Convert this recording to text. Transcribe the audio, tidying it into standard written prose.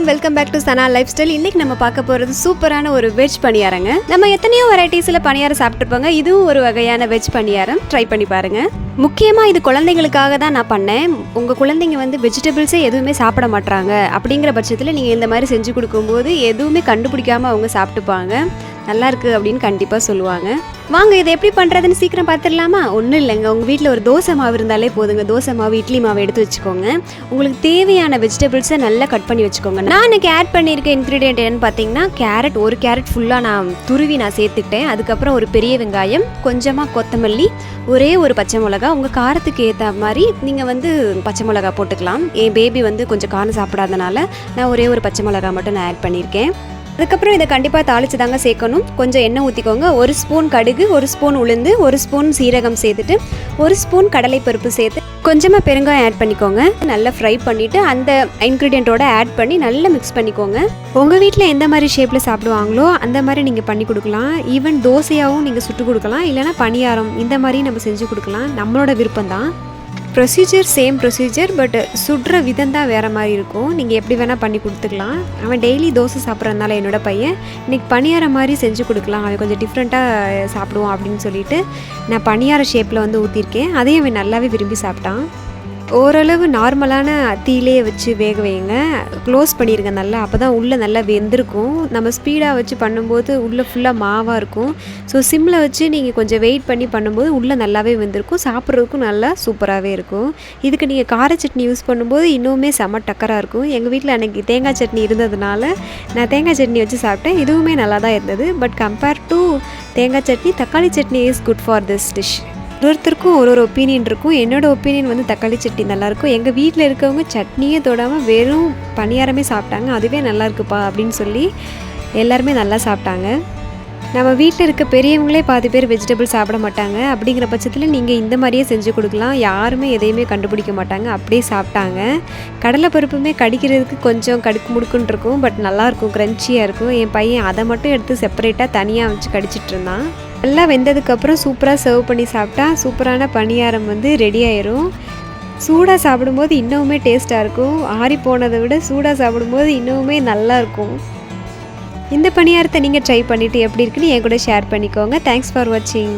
வணக்கம், welcome back to Sana lifestyle. இன்னைக்கு நம்ம பார்க்க போகிறது சூப்பரான ஒரு வெஜ் பணியாரங்க. நம்ம எத்தனையோ வெரைட்டிஸில் பணியாரம் சாப்பிட்டுருப்பாங்க. இதுவும் ஒரு வகையான வெஜ் பணியாரம். ட்ரை பண்ணி பாருங்க. முக்கியமாக இது குழந்தைங்களுக்காக தான் நான் பண்ணேன். உங்கள் குழந்தைங்க வந்து வெஜிடபிள்ஸே எதுவுமே சாப்பிட மாட்டாங்க அப்படிங்கிற பட்சத்தில் நீங்கள் இந்த மாதிரி செஞ்சு கொடுக்கும்போது எதுவுமே கண்டுபிடிக்காமல் அவங்க சாப்பிட்டுப்பாங்க. நல்லா இருக்குது அப்படின்னு கண்டிப்பாக சொல்லுவாங்க. வாங்க இதை எப்படி பண்ணுறதுன்னு சீக்கிரம் பார்த்துடலாமா? ஒன்றும் இல்லைங்க, உங்கள் வீட்டில் ஒரு தோசை மாவு இருந்தாலே போதுங்க. தோசை மாவு, இட்லி மாவு எடுத்து வச்சுக்கோங்க. உங்களுக்கு தேவையான வெஜிடபிள்ஸை நல்லா கட் பண்ணி வச்சுக்கோங்க. நான் எனக்கு ஆட் பண்ணியிருக்க இன்க்ரீடியன்ட் என்னென்னு பார்த்தீங்கன்னா, கேரட், ஒரு கேரட் ஃபுல்லாக நான் சேர்த்துக்கிட்டேன். அதுக்கப்புறம் ஒரு பெரிய வெங்காயம், கொஞ்சமாக கொத்தமல்லி, ஒரே ஒரு பச்சை மிளகா. உங்கள் காரத்துக்கு ஏற்ற மாதிரி நீங்கள் வந்து பச்சை மிளகா போட்டுக்கலாம். என் பேபி வந்து கொஞ்சம் காரம் சாப்பிடாதனால நான் ஒரே ஒரு பச்சை மிளகா மட்டும் நான் ஆட் பண்ணியிருக்கேன். அதுக்கப்புறம் இதை கண்டிப்பாக தாளித்து தாங்க சேர்க்கணும். கொஞ்சம் எண்ணெய் ஊற்றிக்கோங்க. ஒரு ஸ்பூன் கடுகு, ஒரு ஸ்பூன் உளுந்து, ஒரு ஸ்பூன் சீரகம் சேர்த்துட்டு ஒரு ஸ்பூன் கடலைப்பருப்பு சேர்த்து கொஞ்சமாக பெருங்காயம் ஆட் பண்ணிக்கோங்க. நல்லா ஃப்ரை பண்ணிவிட்டு அந்த இன்க்ரீடியண்ட்டோட ஆட் பண்ணி நல்லா மிக்ஸ் பண்ணிக்கோங்க. உங்கள் வீட்டில் எந்த மாதிரி ஷேப்பில் சாப்பிடுவாங்களோ அந்த மாதிரி நீங்கள் பண்ணி கொடுக்கலாம். ஈவன் தோசையாகவும் நீங்கள் சுட்டு கொடுக்கலாம், இல்லைனா பணியாரம் இந்த மாதிரி நம்ம செஞ்சு கொடுக்கலாம். நம்மளோட விருப்பம் தான். ப்ரொசீஜர் சேம் ப்ரொசீஜர், பட் சுடுற விதம் தான் வேறு மாதிரி இருக்கும். நீங்கள் எப்படி வேணால் பண்ணி கொடுத்துக்கலாம். அவன் டெய்லி தோசை சாப்பிட்றதுனால என்னோட பையன் இன்றைக்கி பணியார மாதிரி செஞ்சு கொடுக்கலாம், அவன் கொஞ்சம் டிஃப்ரெண்ட்டாக சாப்பிடுவான் அப்படின்னு சொல்லிட்டு நான் பணியார ஷேப்பில் வந்து ஊற்றிருக்கேன். அதையும் அவன் நல்லாவே விரும்பி சாப்பிட்டான். ஓரளவு நார்மலான தீயிலே வச்சு வேக வைங்க. க்ளோஸ் பண்ணிடுங்க நல்லா, அப்போ தான் உள்ளே நல்லா வெந்திருக்கும். நம்ம ஸ்பீடாக வச்சு பண்ணும்போது உள்ளே ஃபுல்லாக மாவாக இருக்கும். ஸோ சிம்மில் வச்சு நீங்கள் கொஞ்சம் வெயிட் பண்ணி பண்ணும்போது உள்ளே நல்லாவே வெந்திருக்கும். சாப்பிட்றதுக்கும் நல்லா சூப்பராகவே இருக்கும். இதுக்கு நீங்கள் கார சட்னி யூஸ் பண்ணும்போது இன்னுமே செம்ம டக்கராக இருக்கும். எங்கள் வீட்டில் அன்றைக்கி தேங்காய் சட்னி இருந்ததுனால நான் தேங்காய் சட்னி வச்சு சாப்பிட்டேன். இதுவுமே நல்லா தான் இருந்தது. பட் கம்பேர் டு தேங்காய் சட்னி, தக்காளி chutney is good for this dish. ஒருத்தருக்கும் ஒரு ஒப்பீனியன் இருக்கும். என்னோடய ஒப்பீனியன் வந்து தக்காளி சட்னி நல்லாயிருக்கும். எங்கள் வீட்டில் இருக்கவங்க சட்னியே தொடாமல் வெறும் பணியாரமே சாப்பிட்டாங்க. அதுவே நல்லா இருக்குப்பா அப்படின்னு சொல்லி எல்லாருமே நல்லா சாப்பிட்டாங்க. நம்ம வீட்டில் இருக்க பெரியவங்களே பாதி பேர் வெஜிடபிள் சாப்பிட மாட்டாங்க. அப்படிங்கிற பட்சத்தில் நீங்கள் இந்த மாதிரியே செஞ்சு கொடுக்கலாம். யாருமே எதையுமே கண்டுபிடிக்க மாட்டாங்க, அப்படியே சாப்பிட்டாங்க. கடலைப்பருப்புமே கடிக்கிறதுக்கு கொஞ்சம் கடுக்கு முடுக்குன்னு இருக்கும், பட் நல்லாயிருக்கும், க்ரன்ச்சியாக இருக்கும். என் பையன் அதை மட்டும் எடுத்து செப்பரேட்டாக தனியாக வச்சு கடிச்சிட்டு இருந்தான். நல்லா வெந்ததுக்கப்புறம் சூப்பராக சர்வ் பண்ணி சாப்பிட்டா சூப்பரான பணியாரம் வந்து ரெடி ஆயிரும். சூடாக சாப்பிடும்போது இன்னுமே டேஸ்ட்டாக இருக்கும். ஆறி போனதை விட சூடாக சாப்பிடும்போது இன்னுமே நல்லாயிருக்கும். இந்த பணியாரத்தை நீங்கள் ட்ரை பண்ணிவிட்டு எப்படி இருக்குன்னு என் கூட ஷேர் பண்ணிக்கோங்க. தேங்க்ஸ் ஃபார் வாட்சிங்.